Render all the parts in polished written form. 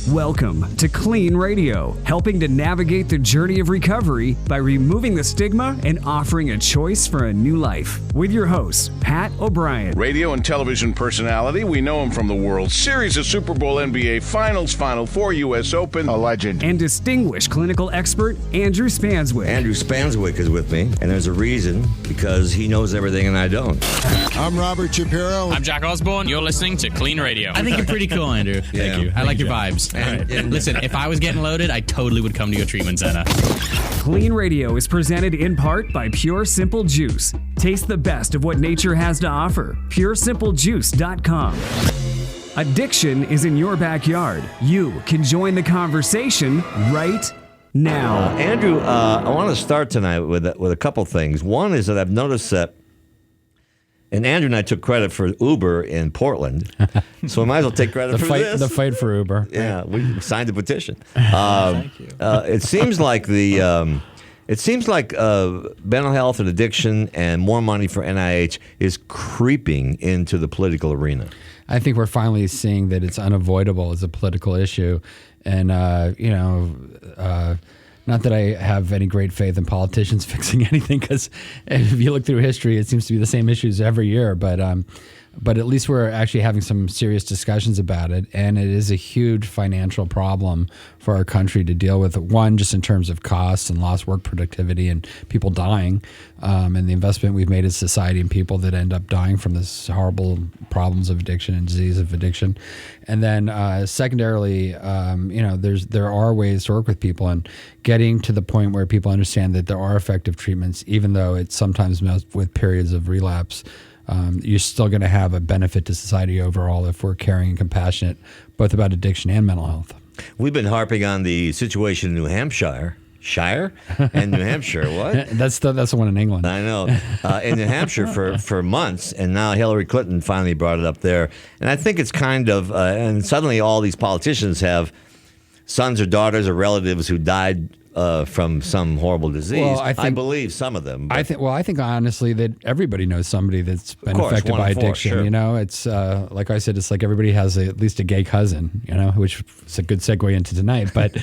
Welcome to KLEAN Radio, helping to navigate the journey of recovery by removing the stigma and offering a choice for a new life. With your host, Pat O'Brien. Radio and television personality, we know him from the World Series, a Super Bowl, NBA Finals, Final Four, U.S. Open, a legend. And distinguished clinical expert, Andrew Spanswick. Andrew Spanswick is with me, and there's a reason, because he knows everything and I don't. I'm Robert Shapiro. I'm Jack Osborne. You're listening to KLEAN Radio. I think you're pretty cool, Andrew. Thank you. I like your vibes. And listen, if I was getting loaded, I totally would come to your treatment center. KLEAN Radio is presented in part by Pure Simple Juice. Taste the best of what nature has to offer. PureSimpleJuice.com. Addiction is in your backyard. You can join the conversation right now. Andrew, I want to start tonight with a couple things. One is that I've noticed that, and Andrew and I took credit for Uber in Portland, so we might as well take credit for this. The fight for Uber. Yeah, we signed the petition. Thank you. It seems like mental health and addiction and more money for NIH is creeping into the political arena. I think we're finally seeing that it's unavoidable as a political issue, and not that I have any great faith in politicians fixing anything, because if you look through history, it seems to be the same issues every year. But at least we're actually having some serious discussions about it, and it is a huge financial problem for our country to deal with. One, just in terms of costs and lost work productivity and people dying, and the investment we've made as society in people that end up dying from this horrible problems of addiction and disease of addiction. And then secondarily, there are ways to work with people and getting to the point where people understand that there are effective treatments, even though it's sometimes met with periods of relapse. You're still going to have a benefit to society overall if we're caring and compassionate, both about addiction and mental health. We've been harping on the situation in New Hampshire. And New Hampshire, what? That's the one in England. I know. In New Hampshire for months, and now Hillary Clinton finally brought it up there. And I think it's kind of, and suddenly all these politicians have sons or daughters or relatives who died from some horrible disease. Well, I believe some of them. I think honestly that everybody knows somebody that's been affected by addiction. Sure. You know, it's like I said, it's like everybody has at least a gay cousin. You know, which is a good segue into tonight. But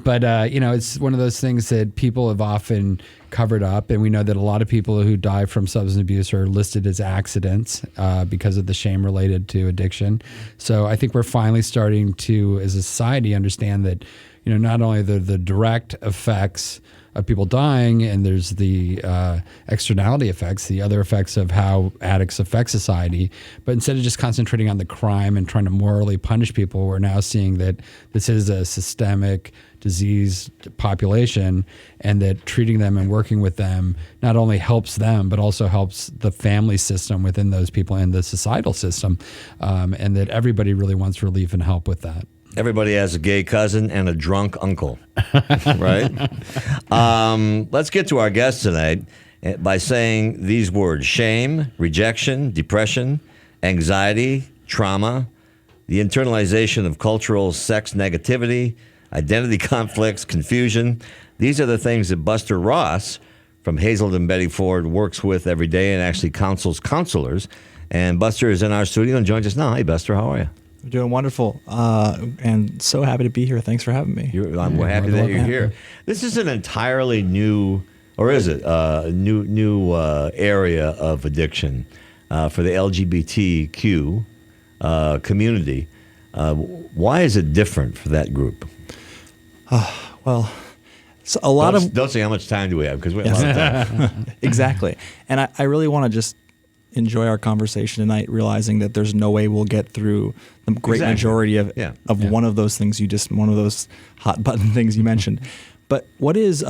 it's one of those things that people have often covered up, and we know that a lot of people who die from substance abuse are listed as accidents because of the shame related to addiction. So I think we're finally starting to, as a society, understand that, not only the direct effects of people dying, and there's the externality effects, the other effects of how addicts affect society, but instead of just concentrating on the crime and trying to morally punish people, we're now seeing that this is a systemic disease population, and that treating them and working with them not only helps them, but also helps the family system within those people and the societal system, and that everybody really wants relief and help with that. Everybody has a gay cousin and a drunk uncle, right? Let's get to our guest tonight by saying these words: shame, rejection, depression, anxiety, trauma, the internalization of cultural sex negativity, identity conflicts, confusion. These are the things that Buster Ross from Hazelden Betty Ford works with every day and actually counsels counselors. And Buster is in our studio and joins us now. Hey, Buster, how are you? I'm doing wonderful, and so happy to be here. Thanks for having me. We're happy that you're here. This is an entirely new, or is it new area of addiction for the LGBTQ community. Why is it different for that group? Well, so a lot don't say how much time do we have, because we have a lot of time. Exactly, and I really want to just enjoy our conversation tonight, realizing that there's no way we'll get through the great majority of one of those things one of those hot button things you mentioned. But what is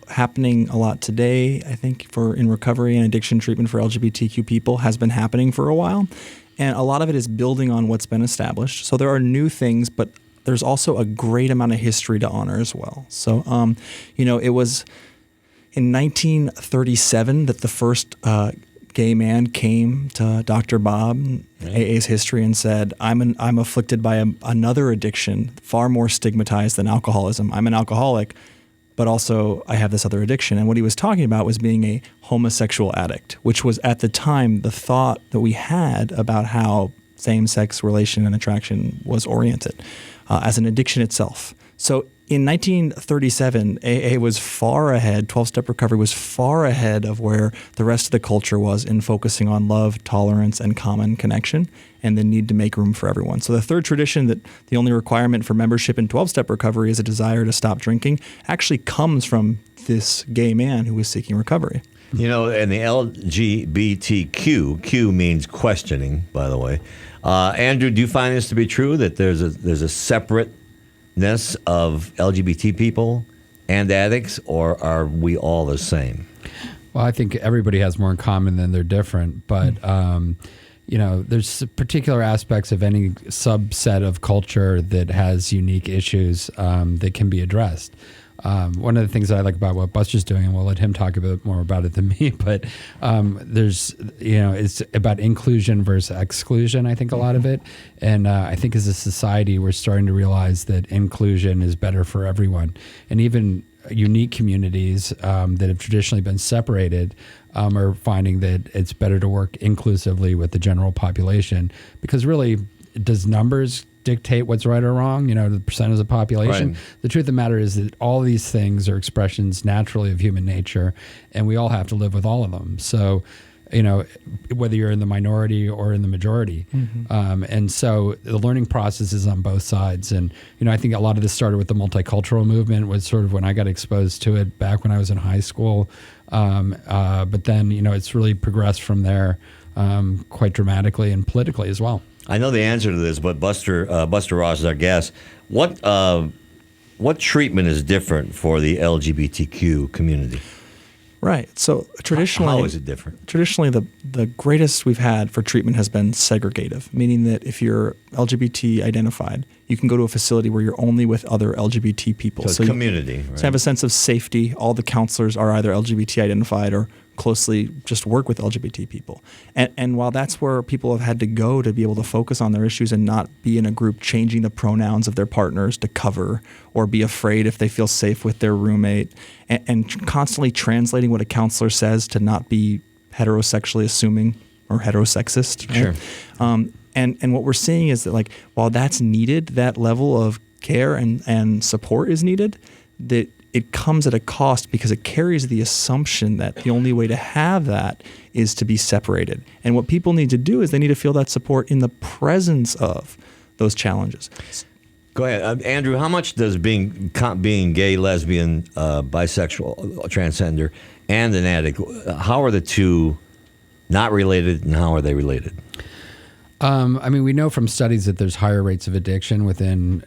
happening a lot today, I think, in recovery and addiction treatment for LGBTQ people has been happening for a while. And a lot of it is building on what's been established. So there are new things, but there's also a great amount of history to honor as well. So, it was in 1937 that the first gay man came to Dr. Bob, AA's history, and said, I'm afflicted by another addiction, far more stigmatized than alcoholism. I'm an alcoholic, but also I have this other addiction. And what he was talking about was being a homosexual addict, which was at the time the thought that we had about how same-sex relation and attraction was oriented as an addiction itself. So in 1937, AA was far ahead, 12-step recovery was far ahead of where the rest of the culture was in focusing on love, tolerance, and common connection, and the need to make room for everyone. So the third tradition, that the only requirement for membership in 12-step recovery is a desire to stop drinking, actually comes from this gay man who was seeking recovery. You know, and the LGBTQ, Q means questioning, by the way. Andrew, do you find this to be true, that there's a separateness of LGBT people and addicts, or are we all the same? Well, I think everybody has more in common than they're different, but there's particular aspects of any subset of culture that has unique issues that can be addressed. One of the things that I like about what Buster's doing, and we'll let him talk a bit more about it than me, but it's about inclusion versus exclusion, I think, a lot of it. And I think as a society, we're starting to realize that inclusion is better for everyone. And even unique communities that have traditionally been separated are finding that it's better to work inclusively with the general population, because really, does numbers dictate what's right or wrong, the percentage of the population? Right. The truth of the matter is that all these things are expressions naturally of human nature, and we all have to live with all of them. So, whether you're in the minority or in the majority. Mm-hmm. And so the learning process is on both sides. And, I think a lot of this started with the multicultural movement, was sort of when I got exposed to it back when I was in high school. But then, it's really progressed from there quite dramatically and politically as well. I know the answer to this, but Buster Ross is our guest. What treatment is different for the LGBTQ community? Right. So traditionally, how is it different? Traditionally, the greatest we've had for treatment has been segregative, meaning that if you're LGBT identified, you can go to a facility where you're only with other LGBT people. So community. So have a sense of safety. All the counselors are either LGBT identified or closely just work with LGBT people. And while that's where people have had to go to be able to focus on their issues and not be in a group changing the pronouns of their partners to cover, or be afraid if they feel safe with their roommate, and constantly translating what a counselor says to not be heterosexually assuming or heterosexist. Right? Sure. And what we're seeing is that, while that's needed, that level of care and support is needed, that it comes at a cost, because it carries the assumption that the only way to have that is to be separated. And what people need to do is they need to feel that support in the presence of those challenges. Go ahead. Andrew, how much does being gay, lesbian, bisexual, transgender, and an addict, how are the two not related, and how are they related? We know from studies that there's higher rates of addiction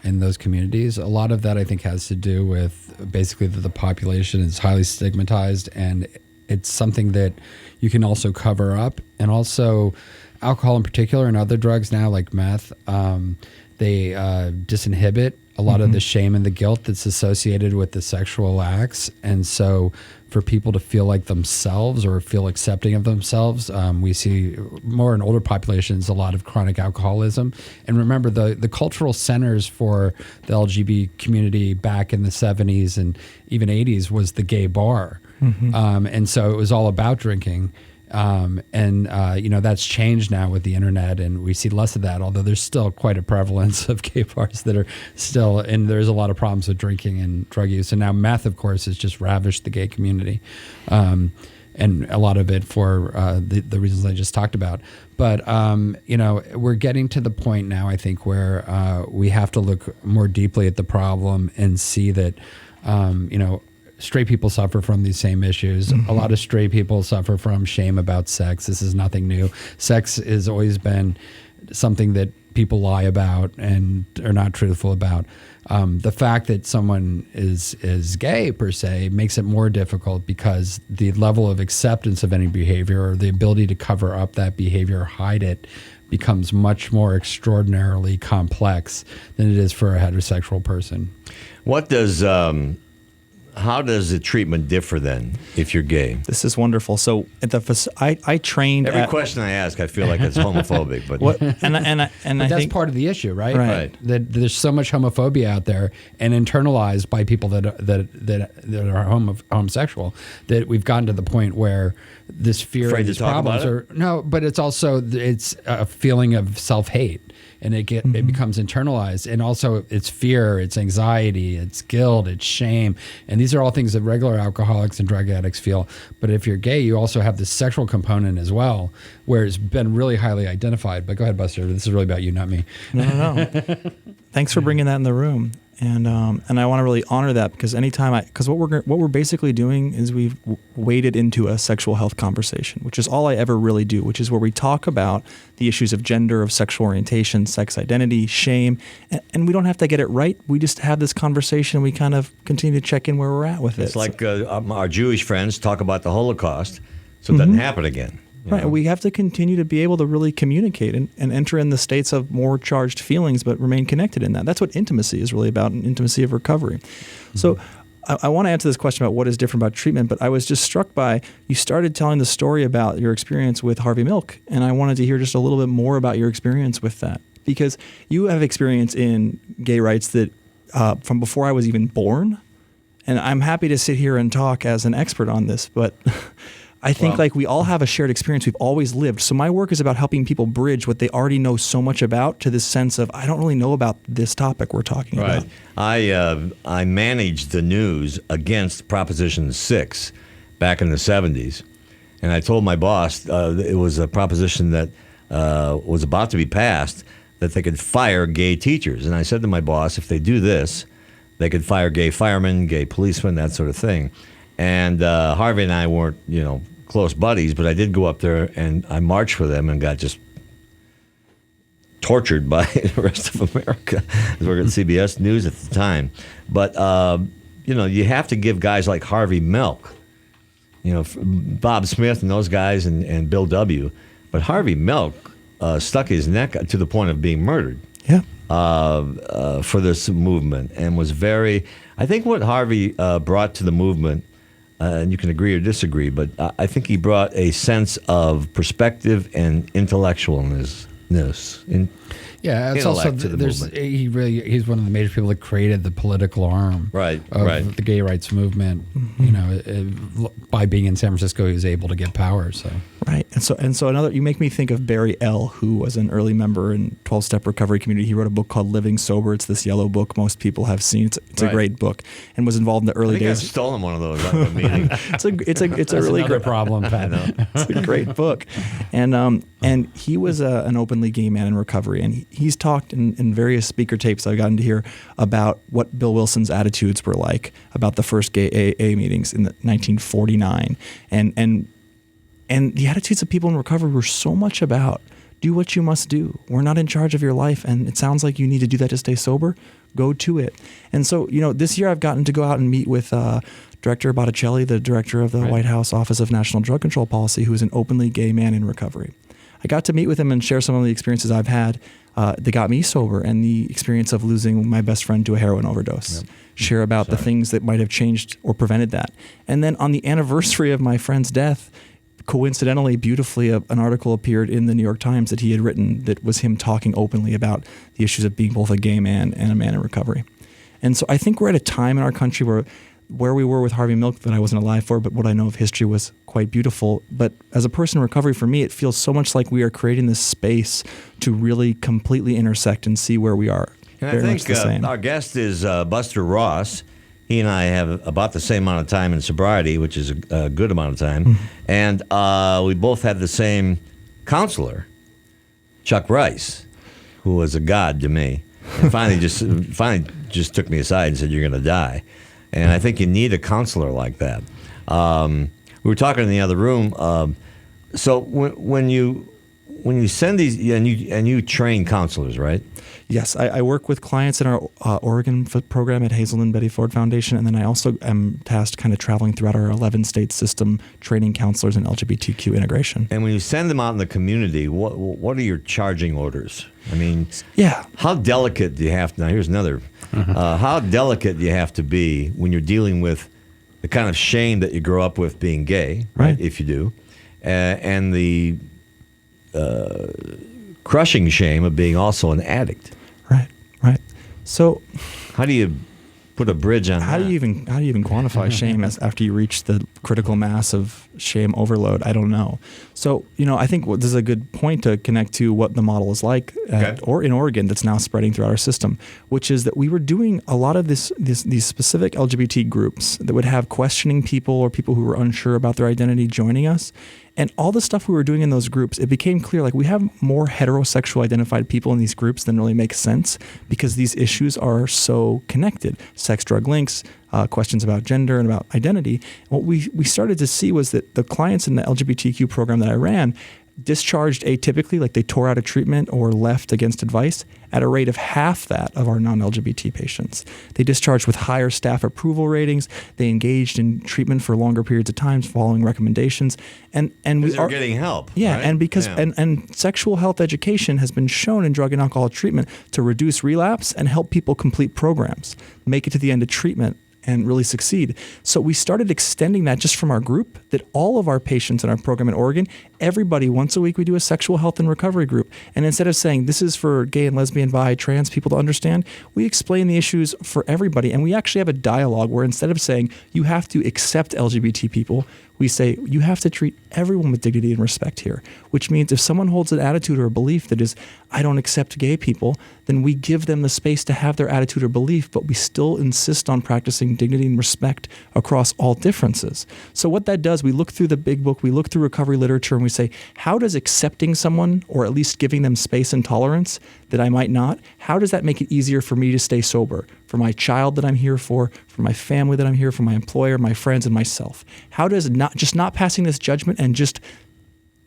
in those communities. A lot of that, I think, has to do with basically that the population is highly stigmatized, and it's something that you can also cover up. And also alcohol in particular, and other drugs now like meth, they disinhibit a lot of the shame and the guilt that's associated with the sexual acts. And so for people to feel like themselves or feel accepting of themselves, we see more in older populations a lot of chronic alcoholism. And remember, the cultural centers for the LGBT community back in the 70s and even 80s was the gay bar. Mm-hmm. And so it was all about drinking. That's changed now with the internet, and we see less of that, although there's still quite a prevalence of gay bars that are still, and there's a lot of problems with drinking and drug use. And now meth, of course, has just ravished the gay community. And a lot of it for the reasons I just talked about. But, we're getting to the point now, I think, where we have to look more deeply at the problem and see that, straight people suffer from these same issues. Mm-hmm. A lot of straight people suffer from shame about sex. This is nothing new. Sex has always been something that people lie about and are not truthful about. The fact that someone is gay, per se, makes it more difficult, because the level of acceptance of any behavior, or the ability to cover up that behavior or hide it, becomes much more extraordinarily complex than it is for a heterosexual person. What does how does the treatment differ then if you're gay? This is wonderful. So at I trained. Every question I ask, I feel like it's homophobic, but but that's part of the issue, right? Right. That there's so much homophobia out there and internalized by people that are homosexual that we've gotten to the point where this fear of these problems are but it's also it's a feeling of self-hate. And it becomes internalized, and also it's fear, it's anxiety, it's guilt, it's shame, and these are all things that regular alcoholics and drug addicts feel. But if you're gay, you also have this sexual component as well, where it's been really highly identified. But go ahead, Buster. This is really about you, not me. No. Thanks for bringing that in the room, and I want to really honor that because because what we're basically doing is we've waded into a sexual health conversation, which is all I ever really do, which is where we talk about the issues of gender, of sexual orientation, sex identity, shame, and we don't have to get it right. We just have this conversation and we kind of continue to check in where we're at with it. It's like our Jewish friends talk about the Holocaust, so it doesn't happen again. Right. We have to continue to be able to really communicate and enter in the states of more charged feelings, but remain connected in that. That's what intimacy is really about, and intimacy of recovery. So I want to answer this question about what is different about treatment, but I was just struck by, you started telling the story about your experience with Harvey Milk, and I wanted to hear just a little bit more about your experience with that. Because you have experience in gay rights that from before I was even born, and I'm happy to sit here and talk as an expert on this, but I think we all have a shared experience. We've always lived. So my work is about helping people bridge what they already know so much about to this sense of, I don't really know about this topic we're talking about. I managed the news against Proposition 6 back in the 70s. And I told my boss it was a proposition that was about to be passed, that they could fire gay teachers. And I said to my boss, if they do this, they could fire gay firemen, gay policemen, that sort of thing. And Harvey and I weren't, close buddies, but I did go up there and I marched for them and got just tortured by the rest of America. I was working at CBS News at the time. But, you have to give guys like Harvey Milk, Bob Smith and those guys and Bill W. But Harvey Milk stuck his neck to the point of being murdered. Yeah. For this movement, and was very, I think what Harvey brought to the movement, and you can agree or disagree, but I think he brought a sense of perspective and intellectualness. It's also he's one of the major people that created the political arm of the gay rights movement. By being in San Francisco, he was able to get power. So and so another, you make me think of Barry L., who was an early member in 12-step recovery community. He wrote a book called Living Sober. It's this yellow book most people have seen. It's a great book, and was involved in the early days. I've stolen one of those out of a meeting. It's a really great problem. I know. It's a great book, and he was an openly gay man in recovery, and he's talked in various speaker tapes I've gotten to hear about what Bill Wilson's attitudes were like about the first gay AA meetings in 1949, and the attitudes of people in recovery were so much about, do what you must do. We're not in charge of your life, and it sounds like you need to do that to stay sober. Go to it. And so, this year I've gotten to go out and meet with Director Botticelli, the director of the White House Office of National Drug Control Policy, who is an openly gay man in recovery. I got to meet with him and share some of the experiences I've had that got me sober, and the experience of losing my best friend to a heroin overdose. Share about the things that might have changed or prevented that. And then on the anniversary of my friend's death, coincidentally, beautifully, an article appeared in the New York Times that he had written that was him talking openly about the issues of being both a gay man and a man in recovery. And so I think we're at a time in our country where we were with Harvey Milk that I wasn't alive for, but what I know of history was quite beautiful. But as a person in recovery, for me, it feels so much like we are creating this space to really completely intersect and see where we are. And I think our guest is Buster Ross. He and I have about the same amount of time in sobriety, which is a good amount of time. Mm-hmm. And we both had the same counselor, Chuck Rice, who was a god to me. And finally just took me aside and said, "You're going to die." And I think you need a counselor like that. We were talking in the other room. So when you send these, and you train counselors, right? Yes, I work with clients in our Oregon program at Hazelden Betty Ford Foundation, and then I also am tasked kind of traveling throughout our 11-state system, training counselors in LGBTQ integration. And when you send them out in the community, what are your charging orders? I mean, how delicate do you have to? Now, here's another. How delicate do you have to be when you're dealing with the kind of shame that you grow up with being gay, right? If you do, and the crushing shame of being also an addict. Right. So, how do you put a bridge on how that? do you even quantify shame after you reach the critical mass of shame overload? I don't know. So, I think this is a good point to connect to what the model is like or in Oregon that's now spreading throughout our system, which is that we were doing a lot of these specific LGBT groups that would have questioning people or people who were unsure about their identity joining us. And all the stuff we were doing in those groups, it became clear, like, we have more heterosexual identified people in these groups than really makes sense because these issues are so connected. Sex, drug links, questions about gender and about identity. And what we started to see was that the clients in the LGBTQ program that I ran discharged atypically, like they tore out of treatment or left against advice, at a rate of half that of our non-LGBT patients. They discharged with higher staff approval ratings. They engaged in treatment for longer periods of time following recommendations. And we are getting help. Yeah, right? and because and sexual health education has been shown in drug and alcohol treatment to reduce relapse and help people complete programs, make it to the end of treatment, and really succeed. So we started extending that just from our group, that all of our patients in our program in Oregon, everybody, once a week, we do a sexual health and recovery group. And instead of saying this is for gay and lesbian, bi, trans people to understand, we explain the issues for everybody. And we actually have a dialogue where instead of saying you have to accept LGBT people, we say you have to treat everyone with dignity and respect here, which means if someone holds an attitude or a belief that is, I don't accept gay people, then we give them the space to have their attitude or belief, but we still insist on practicing dignity and respect across all differences. So what that does, we look through the big book, we look through recovery literature, and we say, how does accepting someone, or at least giving them space and tolerance that I might not, how does that make it easier for me to stay sober, for my child that I'm here for my family that I'm here for, my employer, my friends, and myself? How does not passing this judgment and just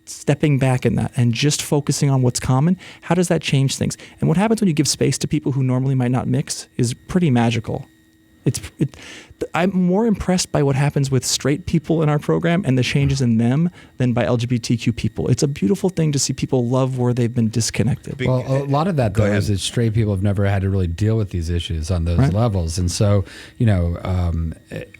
stepping back in that and just focusing on what's common, how does that change things? And what happens when you give space to people who normally might not mix is pretty magical. I'm more impressed by what happens with straight people in our program and the changes in them than by LGBTQ people. It's a beautiful thing to see people love where they've been disconnected. Well, a lot of that, though, is that straight people have never had to really deal with these issues on those levels. And so,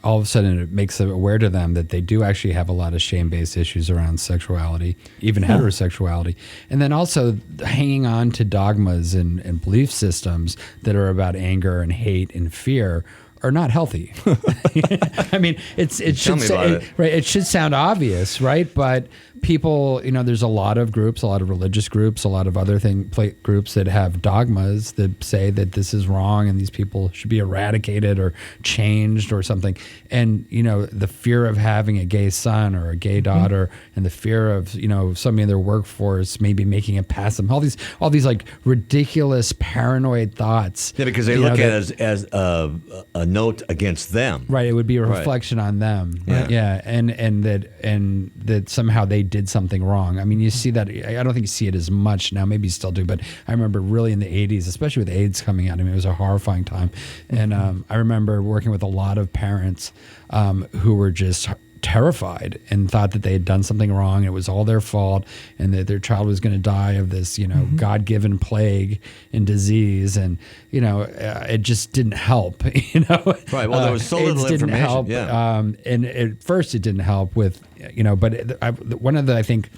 all of a sudden it makes them aware to them that they do actually have a lot of shame-based issues around sexuality, even heterosexuality. And then also hanging on to dogmas and belief systems that are about anger and hate and fear are not healthy. I mean, it should sound obvious, right? But people, there's a lot of groups, a lot of religious groups, a lot of other groups that have dogmas that say that this is wrong and these people should be eradicated or changed or something. And, the fear of having a gay son or a gay daughter and the fear of, somebody in their workforce maybe making it past them, all these like ridiculous paranoid thoughts. Yeah, because they look at it as a note against them. Right. It would be a reflection on them. Yeah. Yeah. And that somehow they did something wrong. I mean, you see that. I don't think you see it as much now. Maybe you still do, but I remember really in the 80s, especially with AIDS coming out. I mean, it was a horrifying time. And I remember working with a lot of parents who were just terrified and thought that they had done something wrong. It was all their fault, and that their child was going to die of this, God-given plague and disease, and it just didn't help. Right. Well, there was so little information. Didn't help. Yeah. And at first, it didn't help with, but one of the, I think,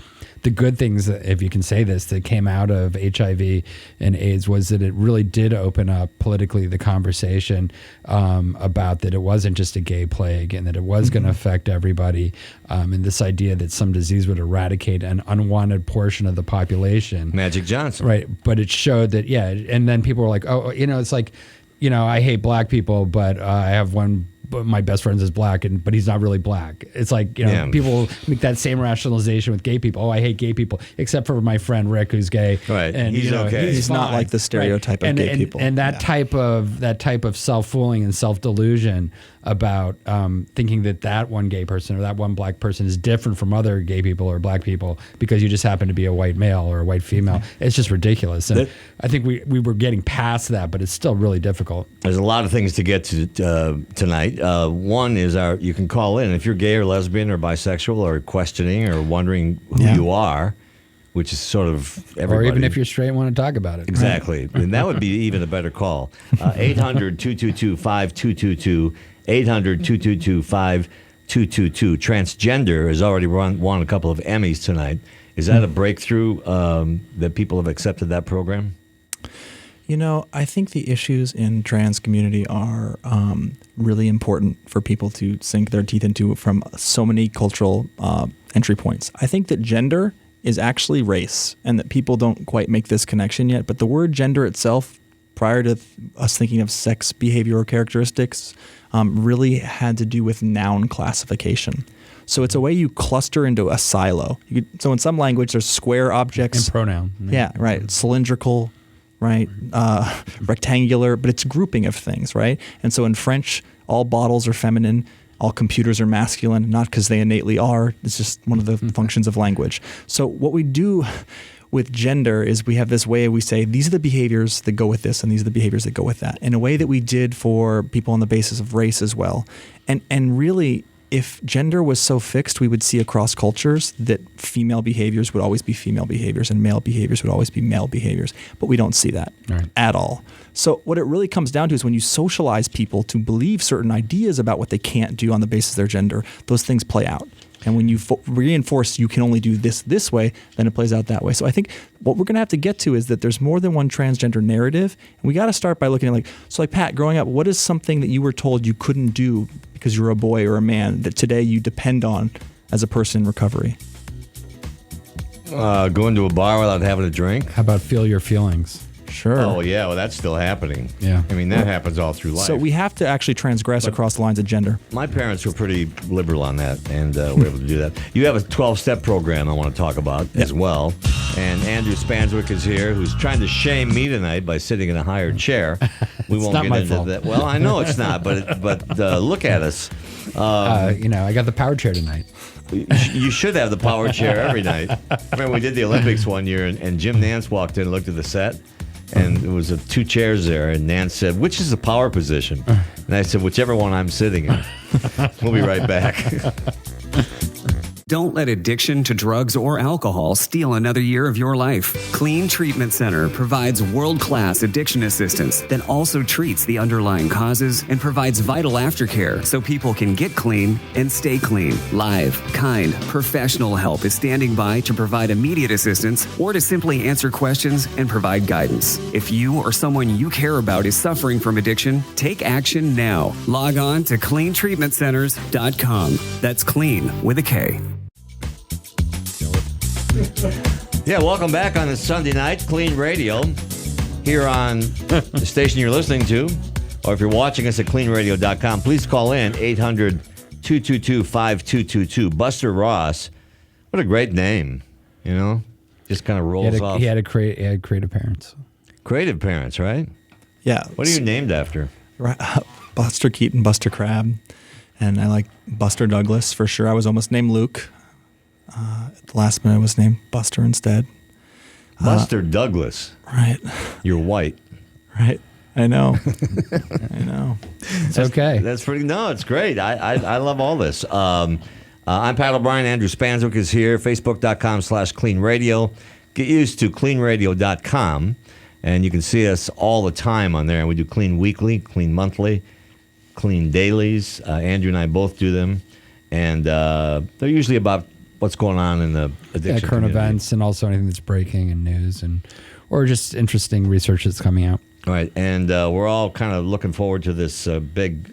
the good things, if you can say this, that came out of HIV and AIDS was that it really did open up politically the conversation about that it wasn't just a gay plague and that it was going to affect everybody, and this idea that some disease would eradicate an unwanted portion of the population. Magic Johnson. Right. But it showed that, and then people were like, oh, it's like, I hate black people, but I have one. But my best friend is black, but he's not really black. It's like, people make that same rationalization with gay people. Oh, I hate gay people, except for my friend Rick, who's gay. Right. And he's okay. He's not like the stereotype of gay people. And that type of self-fooling and self-delusion about thinking that one gay person or that one black person is different from other gay people or black people because you just happen to be a white male or a white female. It's just ridiculous. And I think we were getting past that, but it's still really difficult. There's a lot of things to get to tonight. One is you can call in if you're gay or lesbian or bisexual or questioning or wondering who you are. which is sort of everybody. Or even if you're straight and want to talk about it. Exactly. Right. And that would be even a better call. 800-222-5222, 800-222-5222. Transgender has already won a couple of Emmys tonight. Is that a breakthrough that people have accepted that program? I think the issues in trans community are really important for people to sink their teeth into from so many cultural entry points. I think that gender is actually race, and that people don't quite make this connection yet. But the word gender itself, prior to us thinking of sex behavior or characteristics, really had to do with noun classification. So it's a way you cluster into a silo. So in some language, there's square objects. And pronoun. Yeah, right. Cylindrical, right? Rectangular, but it's grouping of things, right? And so in French, all bottles are feminine, all computers are masculine, not because they innately are. It's just one of the functions of language. So what we do with gender is we have this way we say, these are the behaviors that go with this, and these are the behaviors that go with that, in a way that we did for people on the basis of race as well. And really, if gender was so fixed, we would see across cultures that female behaviors would always be female behaviors and male behaviors would always be male behaviors. But we don't see that at all. So what it really comes down to is when you socialize people to believe certain ideas about what they can't do on the basis of their gender, those things play out. And when you reinforce you can only do this way, then it plays out that way. So I think what we're going to have to get to is that there's more than one transgender narrative. And we got to start by looking at like Pat, growing up, what is something that you were told you couldn't do because you're a boy or a man that today you depend on as a person in recovery? Going to a bar without having a drink. How about feel your feelings? Sure. Oh, yeah. Well, that's still happening. Yeah. I mean, that happens all through life. So we have to actually transgress across the lines of gender. My parents were pretty liberal on that, and were able to do that. You have a 12-step program I want to talk about as well. And Andrew Spanswick is here, who's trying to shame me tonight by sitting in a higher chair. We won't not get my into fault. that. Well, I know it's not, but look at us. I got the power chair tonight. You should have the power chair every night. Remember, we did the Olympics one year, and Jim Nance walked in and looked at the set. And there was two chairs there, and Nance said, "Which is the power position?" And I said, "Whichever one I'm sitting in." We'll be right back. Don't let addiction to drugs or alcohol steal another year of your life. KLEAN Treatment Center provides world-class addiction assistance that also treats the underlying causes and provides vital aftercare so people can get clean and stay clean. Live, kind, professional help is standing by to provide immediate assistance or to simply answer questions and provide guidance. If you or someone you care about is suffering from addiction, take action now. Log on to KLEANTreatmentCenters.com. That's clean with a K. Yeah, welcome back on this Sunday night, KLEAN Radio, here on the station you're listening to. Or if you're watching us at KLEANRadio.com, please call in 800-222-5222. Buster Ross, what a great name, just kind of rolls off. He had creative parents. Creative parents, right? Yeah. What are you named after? Buster Keaton, Buster Crabbe. And I like Buster Douglas for sure. I was almost named Luke. At the last minute, I was named Buster instead. Buster Douglas. Right. You're white. Right. I know. I know. It's okay. That's pretty. No, it's great. I love all this. I'm Pat O'Brien. Andrew Spanswick is here. Facebook.com/KLEAN Radio. Get used to KLEANRadio.com, and you can see us all the time on there. And we do KLEAN Weekly, KLEAN Monthly, KLEAN Dailies. Andrew and I both do them, and they're usually about what's going on in the addiction current community. events, and also anything that's breaking in news, or just interesting research that's coming out. All right, and we're all kind of looking forward to this big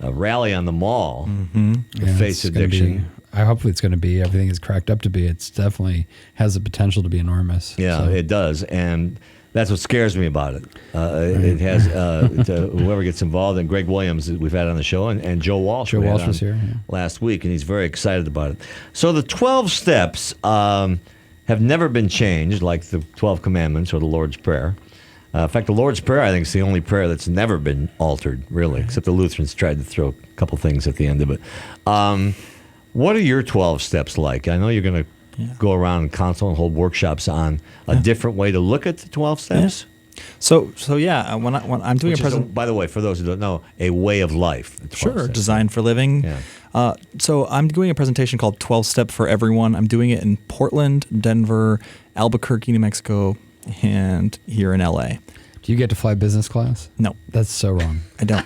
rally on the mall to face addiction. Hopefully it's going to be everything it's cracked up to be. It's definitely has the potential to be enormous. Yeah, it does, and that's what scares me about it. It has whoever gets involved, and Greg Williams we've had on the show, and Joe Walsh. Joe Walsh was here last week, and he's very excited about it. So the 12 steps have never been changed, like the 12 commandments or the Lord's Prayer. In fact, the Lord's Prayer, I think, is the only prayer that's never been altered, really, except the Lutherans tried to throw a couple things at the end of it. What are your 12 steps like? I know you're going to go around and counsel and hold workshops on a different way to look at the 12 steps. So yeah, when I'm doing a presentation, by the way, for those who don't know, a way of life. Sure, designed for living. Yeah. So I'm doing a presentation called 12 Step for Everyone. I'm doing it in Portland, Denver, Albuquerque, New Mexico, and here in LA. Do you get to fly business class? No. That's so wrong. I don't.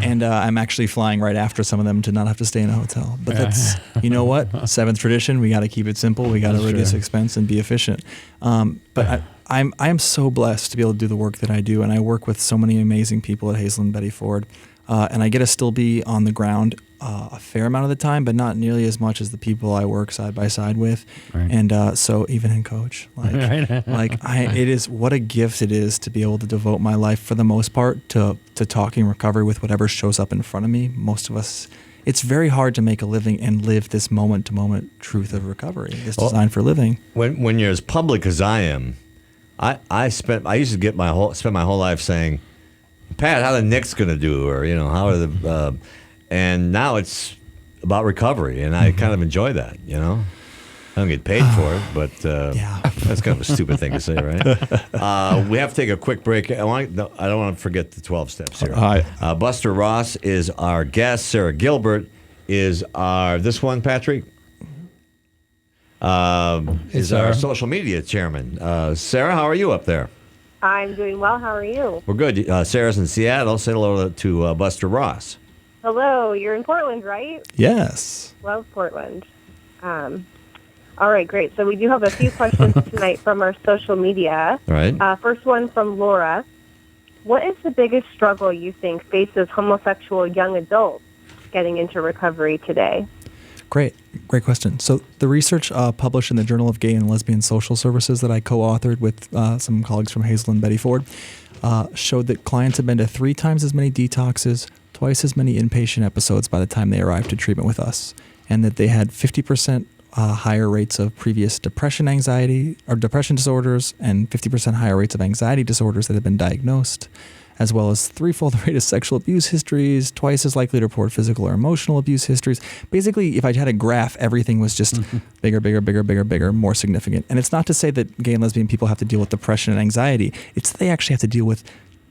and I'm actually flying right after some of them to not have to stay in a hotel. But that's, you know what? Seventh tradition. We got to keep it simple. We got to reduce expense and be efficient. But I am so blessed to be able to do the work that I do. And I work with so many amazing people at Hazelden, Betty Ford. And I get to still be on the ground a fair amount of the time, but not nearly as much as the people I work side by side with. Right. And so even in coach, it is what a gift it is to be able to devote my life for the most part to talking recovery with whatever shows up in front of me. Most of us, it's very hard to make a living and live this moment to moment truth of recovery. It's designed for living. When you're as public as I am, I used to spend my whole life saying, Pat, how the Knicks going to do, or how are the, and now it's about recovery, and I kind of enjoy that. I don't get paid for it, but that's kind of a stupid thing to say, right? We have to take a quick break. I don't want to forget the 12 steps here. Buster Ross is our guest. Sarah Gilbert is this one, Patrick. Is our social media chairman. Sarah, how are you up there? I'm doing well. How are you? We're good. Sarah's in Seattle. Say hello to Buster Ross. Hello. You're in Portland, right? Yes. Love Portland. All right, great. So we do have a few questions tonight from our social media. All right. First one from Laura. What is the biggest struggle you think faces homosexual young adults getting into recovery today? Great question. So the research published in the Journal of Gay and Lesbian Social Services that I co-authored with some colleagues from Hazelden, Betty Ford, showed that clients have been to 3 times as many detoxes, twice as many inpatient episodes by the time they arrived to treatment with us, and that they had 50% higher rates of previous depression disorders, and 50% higher rates of anxiety disorders that had been diagnosed, as well as 3-fold the rate of sexual abuse histories, twice as likely to report physical or emotional abuse histories. Basically, if I had a graph, everything was just bigger, more significant. And it's not to say that gay and lesbian people have to deal with depression and anxiety. It's that they actually have to deal with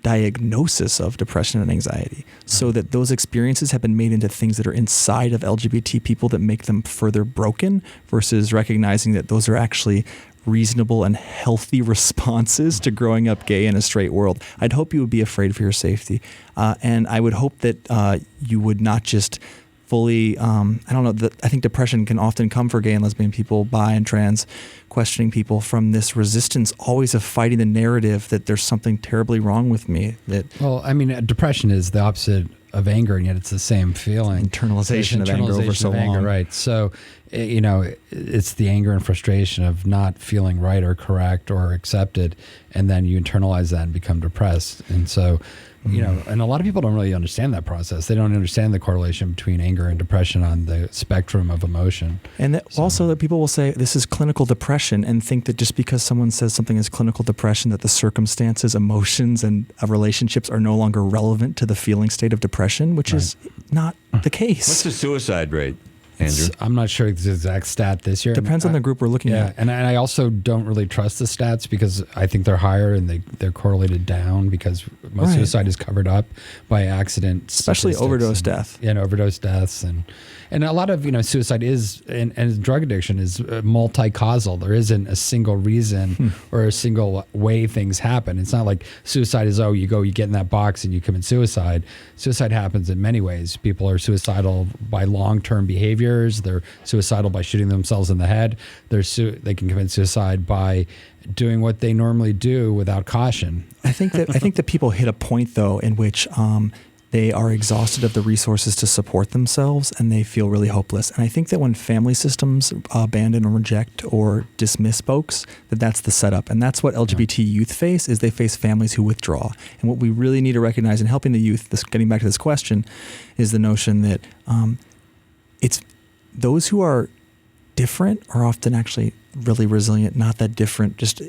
diagnosis of depression and anxiety, so that those experiences have been made into things that are inside of LGBT people that make them further broken, versus recognizing that those are actually reasonable and healthy responses to growing up gay in a straight world. I'd hope you would be afraid for your safety. And I would hope that you would not just fully, I think depression can often come for gay and lesbian people, bi and trans, questioning people from this resistance always of fighting the narrative that there's something terribly wrong with me. Depression is the opposite of anger, and yet it's the same feeling. Internalization of anger over so long. Right. So, it's the anger and frustration of not feeling right or correct or accepted, and then you internalize that and become depressed. And so, and a lot of people don't really understand that process. They don't understand the correlation between anger and depression on the spectrum of emotion. And also that people will say this is clinical depression, and think that just because someone says something is clinical depression, that the circumstances, emotions, and relationships are no longer relevant to the feeling state of depression, which is not the case. What's the suicide rate, Andrew? I'm not sure the exact stat this year. Depends on the group we're looking at. And I also don't really trust the stats, because I think they're higher and they're correlated down, because most suicide is covered up by accident. Especially overdose death. Yeah, overdose deaths. And a lot of, suicide is, and drug addiction is multi-causal. There isn't a single reason or a single way things happen. It's not like suicide is, you get in that box and you commit suicide. Suicide happens in many ways. People are suicidal by long-term behaviors. They're suicidal by shooting themselves in the head. They can commit suicide by doing what they normally do without caution. I think that people hit a point, though, in which they are exhausted of the resources to support themselves, and they feel really hopeless. And I think that when family systems abandon or reject or dismiss folks, that's the setup. And that's what LGBT youth face, is they face families who withdraw. And what we really need to recognize in helping the youth, getting back to this question, is the notion that it's those who are different are often actually really resilient, not that different. Just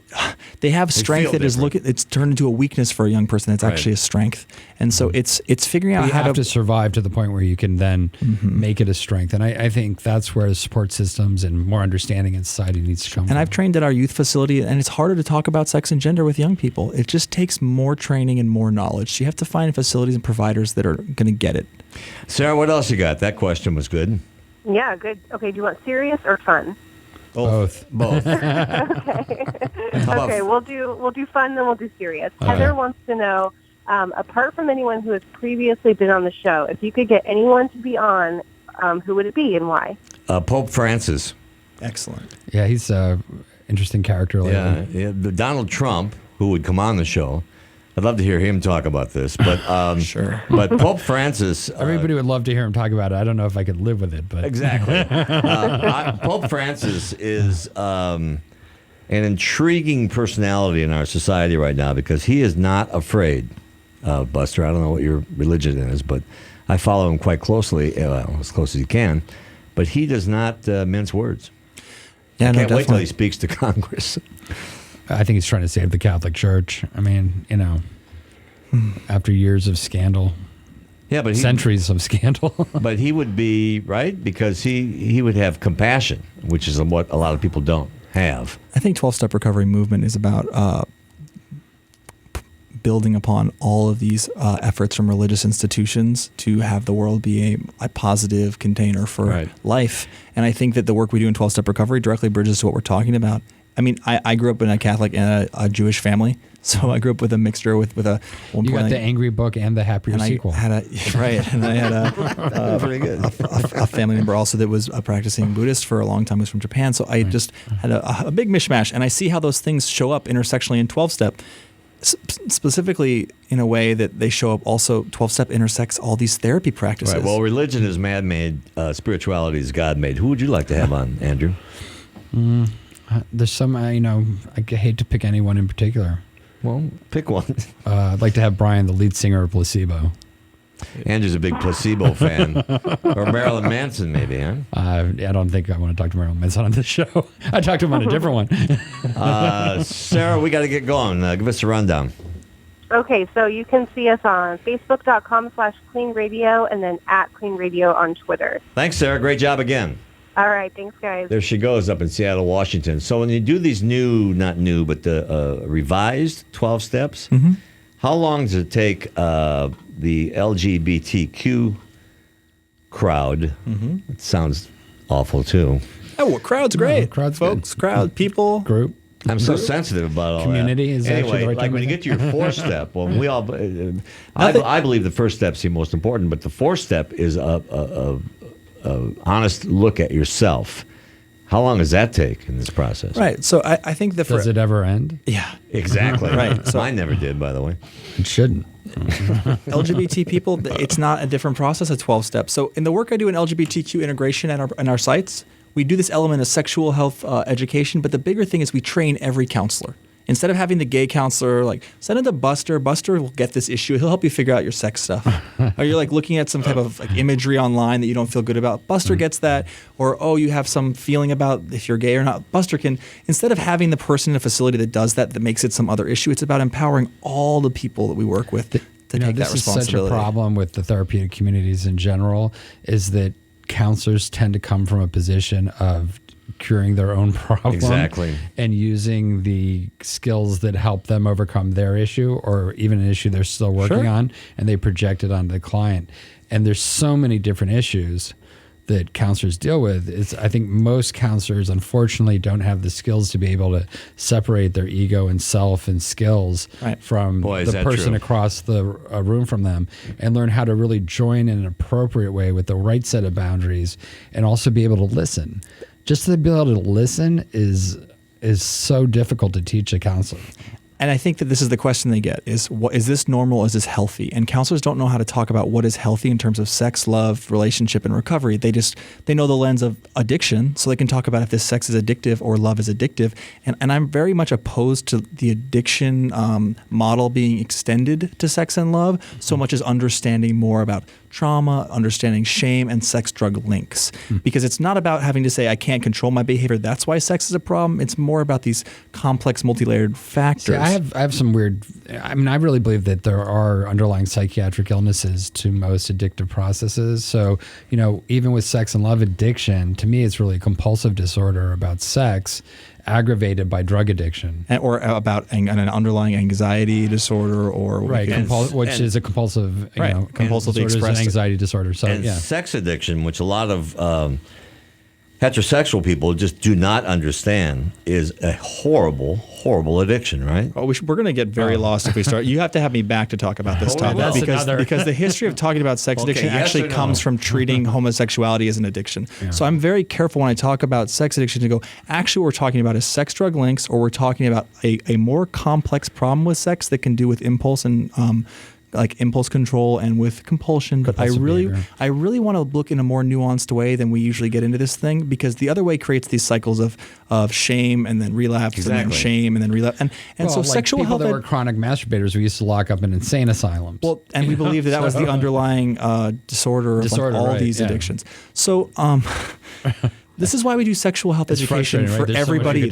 they have strength that is it's turned into a weakness for a young person. It's actually a strength, and so it's figuring out you how have to survive to the point where you can then make it a strength. And I think that's where the support systems and more understanding in society needs to come. And I've trained at our youth facility, and it's harder to talk about sex and gender with young people. It just takes more training and more knowledge. You have to find facilities and providers that are going to get it. Sarah, what else you got? That question was good. Yeah, good. Okay, do you want serious or fun? Both. Okay, we'll do fun, then we'll do serious. Heather wants to know, apart from anyone who has previously been on the show, if you could get anyone to be on, who would it be and why? Pope Francis. Excellent. Yeah, he's an interesting character lately. Yeah, Donald Trump, who would come on the show. I'd love to hear him talk about this, but sure. But Pope Francis, everybody would love to hear him talk about it. I don't know if I could live with it, but exactly. Pope Francis is an intriguing personality in our society right now because he is not afraid. Buster, I don't know what your religion is, but I follow him quite closely, as close as he can. But he does not mince words. Yeah, Can't wait till he speaks to Congress. I think he's trying to save the Catholic Church. I mean, after years of scandal. Yeah, but centuries of scandal. But he would be, right? Because he would have compassion, which is what a lot of people don't have. I think 12-Step Recovery Movement is about building upon all of these efforts from religious institutions to have the world be a positive container for life. And I think that the work we do in 12-Step Recovery directly bridges to what we're talking about. I mean, I grew up in a Catholic and a Jewish family, so I grew up with a mixture with a. You got the Angry Book and the Happier Sequel. And I had a family member also that was a practicing Buddhist for a long time. Who was from Japan, so I just had a big mishmash, and I see how those things show up intersectionally in 12-Step. Specifically in a way that they show up also 12-Step intersects all these therapy practices. Right. Well, religion is man-made, spirituality is God-made. Who would you like to have on, Andrew? There's some, I hate to pick anyone in particular. Well, pick one. I'd like to have Brian, the lead singer of Placebo. Andrew's a big Placebo fan. Or Marilyn Manson, maybe, huh? I don't think I want to talk to Marilyn Manson on this show. I talked to him on a different one. Sarah, we got to get going. Give us a rundown. Okay, so you can see us on Facebook.com/KLEAN Radio and then @KLEAN Radio on Twitter. Thanks, Sarah. Great job again. All right, thanks, guys. There she goes up in Seattle, Washington. So when you do these not new, but the revised 12 steps, how long does it take the LGBTQ crowd? It sounds awful, too. Oh, well, crowd's great. No, crowd's folks, good. crowd, people. Group. I'm so sensitive about all community that. Is anyway, actually the right like when you get to your fourth step, well, we all, I believe the first step's the most important, but the fourth step is a honest look at yourself. How long does that take in this process? Right. So I think that does it ever end? Yeah. Exactly. Right. So mine never did, by the way. It shouldn't. LGBT people, it's not a different process at 12 steps. So in the work I do in LGBTQ integration in our sites, we do this element of sexual health education, but the bigger thing is we train every counselor. Instead of having the gay counselor, send it to Buster. Buster will get this issue. He'll help you figure out your sex stuff. Or you're looking at some type of imagery online that you don't feel good about. Buster gets that. Or, you have some feeling about if you're gay or not. Buster can, instead of having the person in a facility that does that makes it some other issue, it's about empowering all the people that we work with to take that responsibility. This is such a problem with the therapeutic communities in general, is that counselors tend to come from a position of curing their own problem and using the skills that help them overcome their issue or even an issue they're still working on, and they project it onto the client. And there's so many different issues that counselors deal with. I think most counselors, unfortunately, don't have the skills to be able to separate their ego and self and skills from the person across the room from them, and learn how to really join in an appropriate way with the right set of boundaries, and also be able to listen. Just to be able to listen is so difficult to teach a counselor. And I think that this is the question they get is this normal? Is this healthy? And counselors don't know how to talk about what is healthy in terms of sex, love, relationship, and recovery. They know the lens of addiction, so they can talk about if this sex is addictive or love is addictive. And I'm very much opposed to the addiction model being extended to sex and love, so much as understanding more about trauma, understanding shame, and sex drug links. Because it's not about having to say, I can't control my behavior, that's why sex is a problem. It's more about these complex, multi-layered factors. See, I have some weird, I really believe that there are underlying psychiatric illnesses to most addictive processes. So, even with sex and love addiction, to me, it's really a compulsive disorder about sex aggravated by drug addiction. Or about an underlying anxiety disorder, or which is a compulsive, compulsively expressed anxiety disorder. So, and sex addiction, which a lot of heterosexual people just do not understand, is a horrible, horrible addiction, right? Oh, we're going to get very lost if we start. You have to have me back to talk about this topic because the history of talking about sex addiction actually comes from treating homosexuality as an addiction. Yeah. So I'm very careful when I talk about sex addiction to go, actually what we're talking about is sex drug links, or we're talking about a more complex problem with sex that can do with impulse and like impulse control and with compulsion. But I really want to look in a more nuanced way than we usually get into this thing, because the other way creates these cycles of shame and then relapse and then shame and then relapse. And so like sexual people health that were chronic masturbators we used to lock up in insane asylums. Well, and we believe that was the underlying disorder of all these addictions. So this is why we do sexual health education for everybody.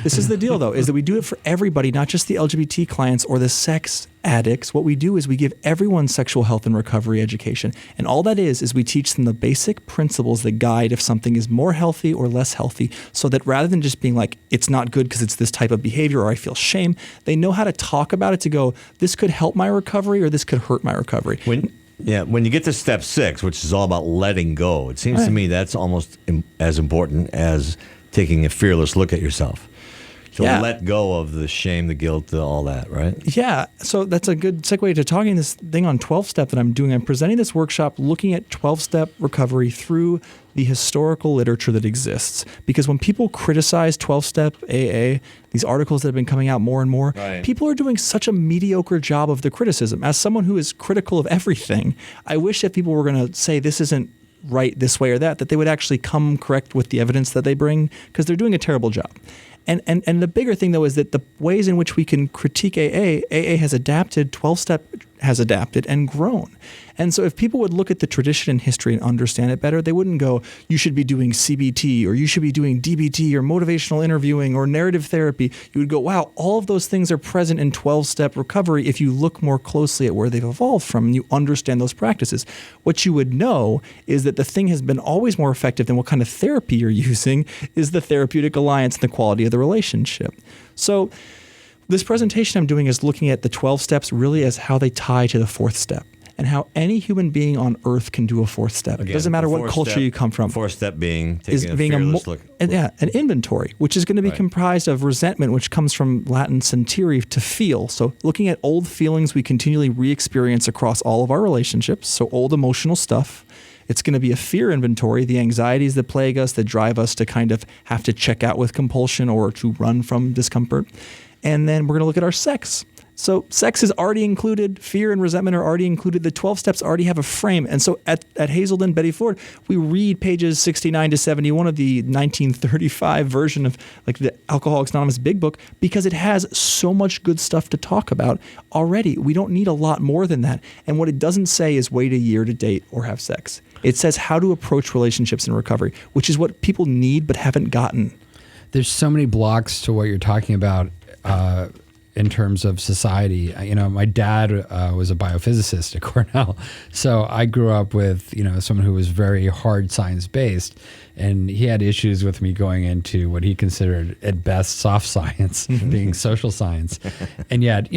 This is the deal, though, is that we do it for everybody, not just the LGBT clients or the sex addicts. What we do is we give everyone sexual health and recovery education. And all that is we teach them the basic principles that guide if something is more healthy or less healthy, so that rather than just being like, it's not good because it's this type of behavior or I feel shame, they know how to talk about it to go, this could help my recovery or this could hurt my recovery. When you get to step 6, which is all about letting go, it seems to me that's almost as important as taking a fearless look at yourself. So let go of the shame, the guilt, all that, right? Yeah. So that's a good segue to talking this thing on 12-step that I'm doing. I'm presenting this workshop looking at 12-step recovery through the historical literature that exists. Because when people criticize 12-step AA, these articles that have been coming out more and more, people are doing such a mediocre job of the criticism. As someone who is critical of everything, I wish that people were going to say this isn't right this way or that they would actually come correct with the evidence that they bring, because they're doing a terrible job. And the bigger thing, though, is that the ways in which we can critique AA has adapted, 12-step has adapted and grown. And so if people would look at the tradition and history and understand it better, they wouldn't go, you should be doing CBT or you should be doing DBT or motivational interviewing or narrative therapy. You would go, wow, all of those things are present in 12-step recovery if you look more closely at where they've evolved from and you understand those practices. What you would know is that the thing has been always more effective than what kind of therapy you're using is the therapeutic alliance and the quality of the relationship. So this presentation I'm doing is looking at the 12 steps really as how they tie to the 4th step, and how any human being on earth can do a 4th step. Again, it doesn't matter what culture you come from. 4th step being taking a fearless look. An inventory, which is going to be comprised of resentment, which comes from Latin sentire, to feel. So looking at old feelings we continually re-experience across all of our relationships, so old emotional stuff. It's going to be a fear inventory, the anxieties that plague us, that drive us to kind of have to check out with compulsion or to run from discomfort. And then we're going to look at our sex. So sex is already included. Fear and resentment are already included. The 12 steps already have a frame. And so at Hazelden, Betty Ford, we read pages 69 to 71 of the 1935 version of like the Alcoholics Anonymous Big Book, because it has so much good stuff to talk about already. We don't need a lot more than that. And what it doesn't say is wait a year to date or have sex. It says how to approach relationships in recovery, which is what people need but haven't gotten. There's so many blocks to what you're talking about. In terms of society, my dad was a biophysicist at Cornell, so I grew up with someone who was very hard science based, and he had issues with me going into what he considered at best soft science, being social science, and yet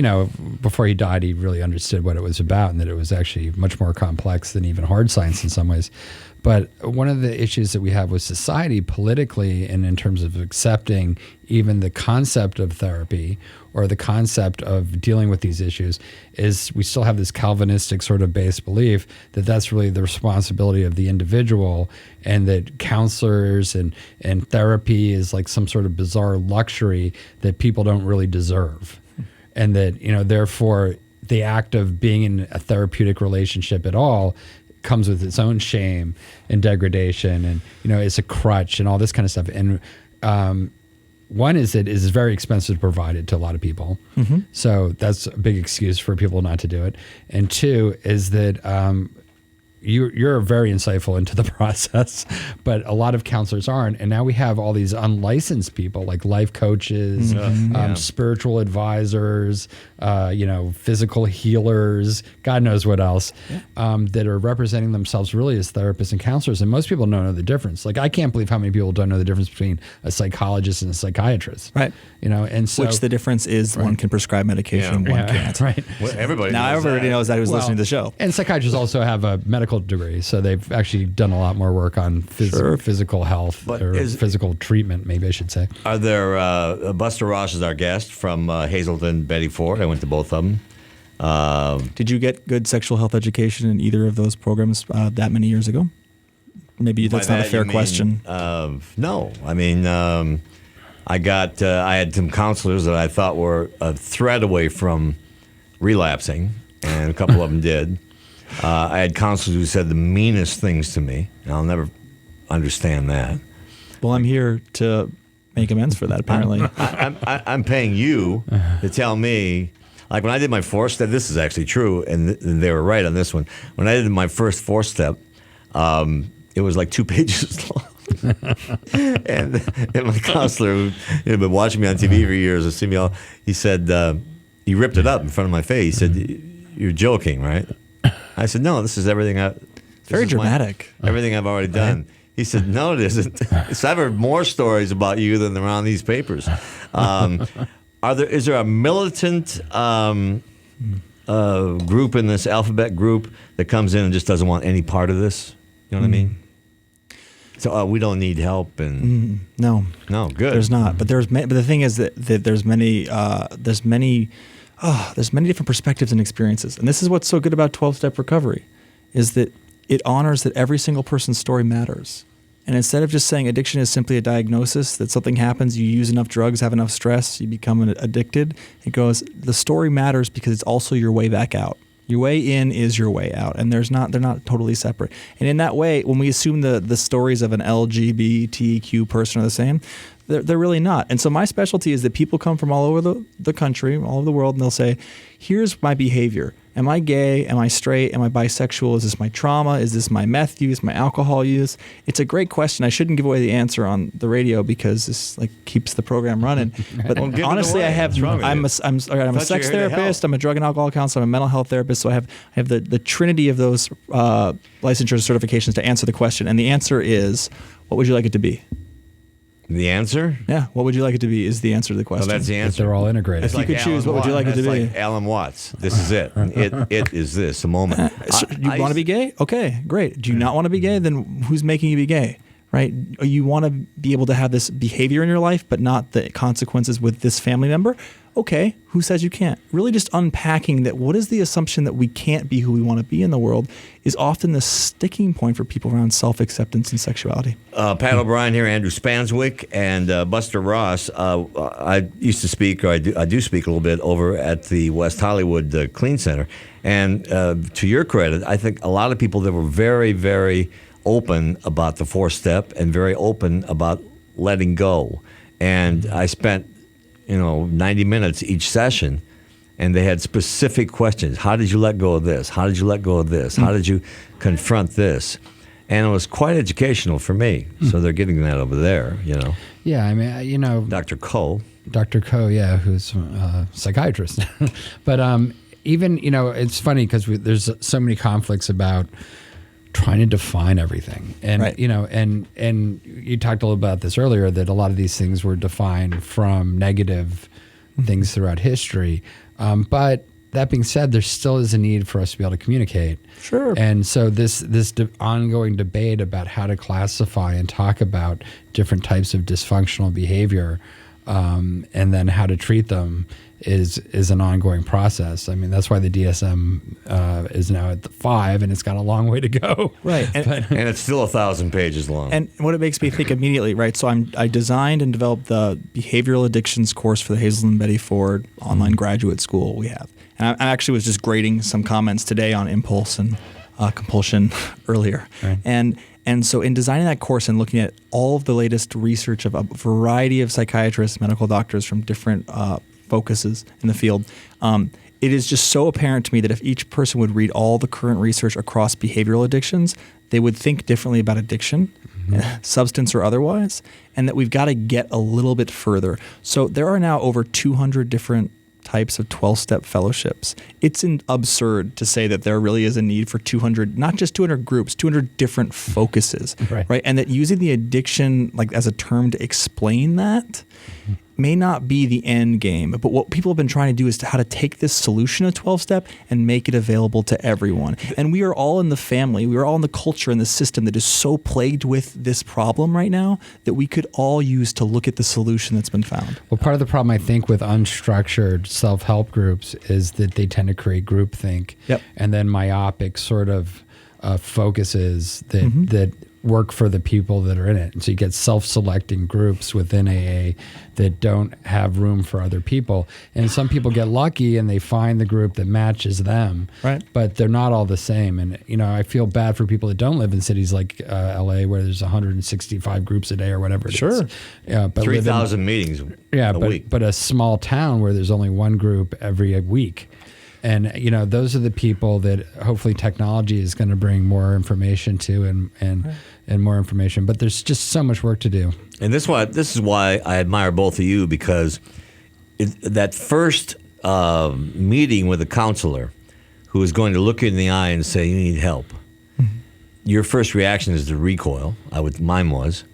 before he died, he really understood what it was about and that it was actually much more complex than even hard science in some ways. But one of the issues that we have with society politically and in terms of accepting even the concept of therapy or the concept of dealing with these issues is we still have this Calvinistic sort of base belief that that's really the responsibility of the individual, and that counselors and therapy is like some sort of bizarre luxury that people don't really deserve. And that, therefore the act of being in a therapeutic relationship at all comes with its own shame and degradation, and it's a crutch and all this kind of stuff. And one is that it is very expensive to provide it to a lot of people, so that's a big excuse for people not to do it. And two is that you're very insightful into the process, but a lot of counselors aren't. And now we have all these unlicensed people like life coaches, spiritual advisors, physical healers, God knows what else, that are representing themselves really as therapists and counselors. And most people don't know the difference. Like, I can't believe how many people don't know the difference between a psychologist and a psychiatrist. Right. And so. Which the difference is one can prescribe medication, one can't. Right. Well, everybody knows that who's listening to the show. And psychiatrists also have a medical degree, so they've actually done a lot more work on physical health physical treatment, maybe I should say. Are there, Buster Ross is our guest from Hazelden, Betty Ford. I went to both of them. Did you get good sexual health education in either of those programs that many years ago? Maybe that's not a fair question. No. I mean, I had some counselors that I thought were a thread away from relapsing, and a couple of them did. I had counselors who said the meanest things to me, and I'll never understand that. Well, I'm here to make amends for that, apparently. I'm paying you to tell me, like when I did my 4-step, this is actually true, and they were right on this one. When I did my first 4-step, it was like 2 pages long. and my counselor, who had been watching me on TV for years, has seen me all, he said, he ripped it up in front of my face. He said, "You're joking, right?" I said, "No, this is everything very dramatic. Everything I've already done." He said, "No, it isn't. So I've heard more stories about you than are on these papers." Is there a militant group in this alphabet group that comes in and just doesn't want any part of this? You know what I mean? So we don't need help, and no, good. There's not. But but the thing is that there's many different perspectives and experiences, and this is what's so good about 12-step recovery, is that it honors that every single person's story matters. And instead of just saying addiction is simply a diagnosis, that something happens, you use enough drugs, have enough stress, you become addicted, it goes, the story matters because it's also your way back out. Your way in is your way out, and they're not totally separate. And in that way, when we assume the stories of an LGBTQ person are the same, they're really not. And so my specialty is that people come from all over the country, all over the world, and they'll say, here's my behavior. Am I gay? Am I straight? Am I bisexual? Is this my trauma? Is this my meth use, my alcohol use? It's a great question. I shouldn't give away the answer on the radio because this keeps the program running. But honestly, I'm a sex therapist. I'm a drug and alcohol counselor. I'm a mental health therapist. So I have the trinity of those licensure certifications to answer the question. And the answer is, what would you like it to be? The answer? Yeah. What would you like it to be is the answer to the question. Well, that's the answer. They're all integrated. If you could choose, what would you like it to be? Like Alan Watts. This is it. It is this, a moment. You want to be gay? Okay, great. Do you not want to be gay? Then who's making you be gay? Right? You want to be able to have this behavior in your life, but not the consequences with this family member? Okay, who says you can't? Really just unpacking that what is the assumption that we can't be who we want to be in the world is often the sticking point for people around self-acceptance and sexuality. Pat O'Brien here, Andrew Spanswick, and Buster Ross. I used to speak, or I do speak a little bit over at the West Hollywood KLEAN Center. And to your credit, I think a lot of people that were very, very open about the 4-step and very open about letting go. And I spent 90 minutes each session, and they had specific questions. How did you let go of this? How did you let go of this? How did you confront this? And it was quite educational for me. So they're getting that over there, Yeah, I mean, Dr. Coe, yeah, who's a psychiatrist. But even, it's funny because there's so many conflicts about trying to define everything. And, right. And you talked a little about this earlier, that a lot of these things were defined from negative things throughout history. But that being said, there still is a need for us to be able to communicate. Sure. And so this ongoing debate about how to classify and talk about different types of dysfunctional behavior, and then how to treat them is an ongoing process. I mean, that's why the DSM is now at the 5, and it's got a long way to go. Right. And it's still 1,000 pages long. And what it makes me think immediately, right? So I designed and developed the behavioral addictions course for the Hazelden Betty Ford online graduate school we have. And I actually was just grading some comments today on impulse and compulsion earlier. Right. And so in designing that course and looking at all of the latest research of a variety of psychiatrists, medical doctors from different focuses in the field, it is just so apparent to me that if each person would read all the current research across behavioral addictions, they would think differently about addiction, substance or otherwise, and that we've got to get a little bit further. So there are now over 200 different types of 12-step fellowships. It's absurd to say that there really is a need for 200, not just 200 groups, 200 different focuses, right? And that using the addiction like as a term to explain that may not be the end game. But what people have been trying to do is how to take this solution of 12-step and make it available to everyone. And we are all in the family, we are all in the culture and the system that is so plagued with this problem right now that we could all use to look at the solution that's been found. Well, part of the problem, I think, with unstructured self-help groups is that they tend to create groupthink and then myopic sort of focuses that work for the people that are in it. And so you get self-selecting groups within AA that don't have room for other people. And some people get lucky and they find the group that matches them, but they're not all the same. And, I feel bad for people that don't live in cities like LA where there's 165 groups a day or whatever it is. But 3,000 meetings a week. But a small town where there's only one group every week. And, those are the people that hopefully technology is going to bring more information to and more information. But there's just so much work to do. And this is why I admire both of you, because that first meeting with a counselor who is going to look you in the eye and say, you need help, your first reaction is to recoil. Mine was.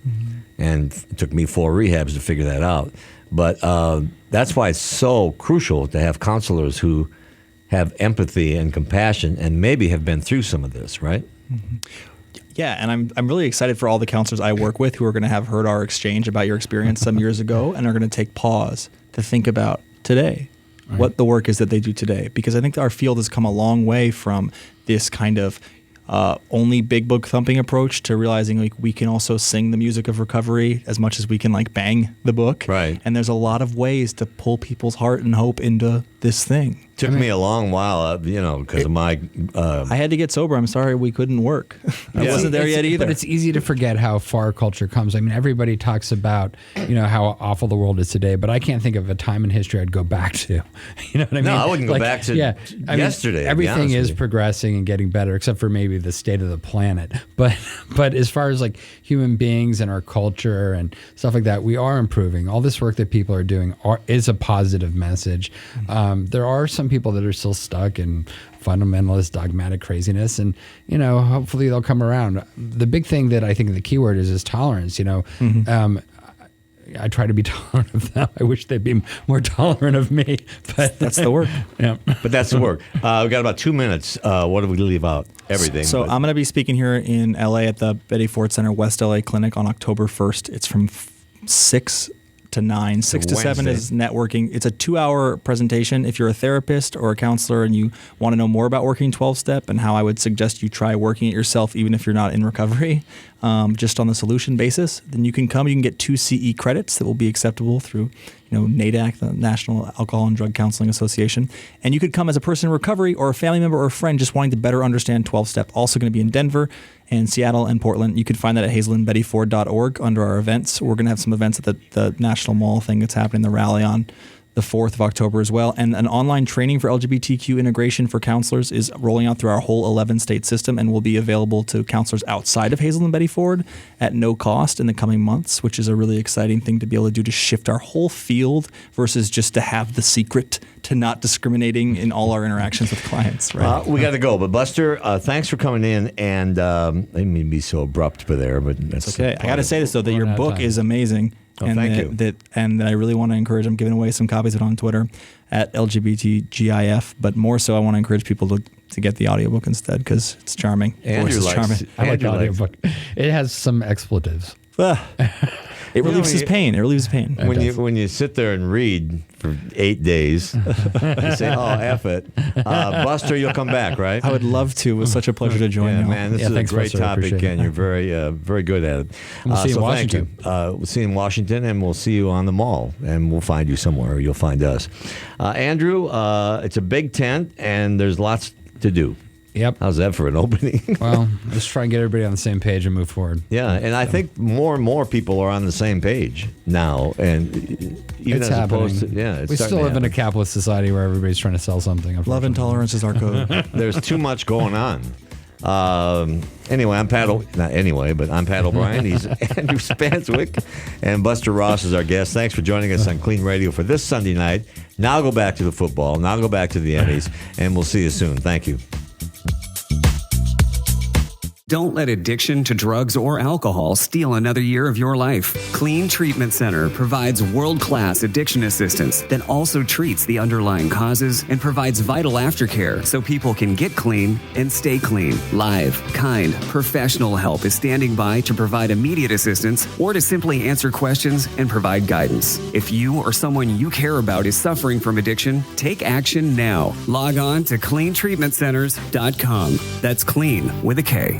And it took me 4 rehabs to figure that out. But that's why it's so crucial to have counselors who have empathy and compassion and maybe have been through some of this, right? Yeah, and I'm really excited for all the counselors I work with who are going to have heard our exchange about your experience some years ago and are going to take pause to think about today, what the work is that they do today. Because I think our field has come a long way from this kind of only big book thumping approach to realizing like we can also sing the music of recovery as much as we can like bang the book. Right. And there's a lot of ways to pull people's heart and hope into this thing. Took me a long while, because of my... I had to get sober. I'm sorry we couldn't work. I wasn't there yet either. But it's easy to forget how far culture comes. I mean, everybody talks about, how awful the world is today, but I can't think of a time in history I'd go back to. You know what I mean? No, I wouldn't go back to yesterday. Everything is progressing and getting better, except for maybe the state of the planet. But as far as like human beings and our culture and stuff like that, we are improving. All this work that people are doing is a positive message. There are some people that are still stuck in fundamentalist, dogmatic craziness, and hopefully they'll come around. The big thing that I think the key word is tolerance. I try to be tolerant of them. I wish they'd be more tolerant of me, but that's the work. Yeah, but that's the work. We've got about 2 minutes. What did we leave out? Everything. So I'm going to be speaking here in LA at the Betty Ford Center West LA Clinic on October 1st. It's from 6 to 9. 6 to 7 is networking. It's a 2-hour presentation. If you're a therapist or a counselor and you want to know more about working 12-step and how I would suggest you try working it yourself even if you're not in recovery, just on the solution basis, then you can come. You can get 2 CE credits that will be acceptable through NADAC, the National Alcohol and Drug Counseling Association. And you could come as a person in recovery or a family member or a friend just wanting to better understand 12-step. Also going to be in Denver and Seattle and Portland. You can find that at hazeldenbettyford.org under our events. We're going to have some events at the National Mall thing that's happening, the rally on the 4th of October as well. And an online training for LGBTQ integration for counselors is rolling out through our whole 11-state system and will be available to counselors outside of Hazelden Betty Ford at no cost in the coming months, which is a really exciting thing to be able to do to shift our whole field versus just to have the secret to not discriminating in all our interactions with clients. Right? We got to go. But Buster, thanks for coming in. And I didn't mean to be so abrupt there, but that's okay. I got to say this, though, that your book is amazing. Oh, thank you. And I really want to encourage, I'm giving away some copies of it on Twitter at LGBTGIF, but more so I want to encourage people to get the audiobook instead because it's charming. Andrew is charming. I like the audiobook. It has some expletives. It relieves his pain. It relieves pain. When you sit there and read for 8 days, you say, "Oh, F it." Buster, you'll come back, right? I would love to. It was such a pleasure to join you. Man, this is a great topic, and you're very good at it. We'll see you in Washington. Thank you. We'll see you in Washington, and we'll see you on the mall, and we'll find you somewhere. Or you'll find us. Andrew, it's a big tent, and there's lots to do. Yep. How's that for an opening? Well, let's try and get everybody on the same page and move forward. Yeah, and I think more and more people are on the same page now, and even it's as happening. opposed to we still live in a capitalist society where everybody's trying to sell something. Love and tolerance is our code. There's too much going on. Anyway, I'm Pat O'Brien. He's Andrew Spanswick, and Buster Ross is our guest. Thanks for joining us on KLEAN Radio for this Sunday night. Now go back to the football. Now go back to the Emmys, and we'll see you soon. Thank you. Don't let addiction to drugs or alcohol steal another year of your life. KLEAN Treatment Center provides world-class addiction assistance that also treats the underlying causes and provides vital aftercare so people can get clean and stay clean. Live, kind, professional help is standing by to provide immediate assistance or to simply answer questions and provide guidance. If you or someone you care about is suffering from addiction, take action now. Log on to KLEANTreatmentCenters.com. That's clean with a K.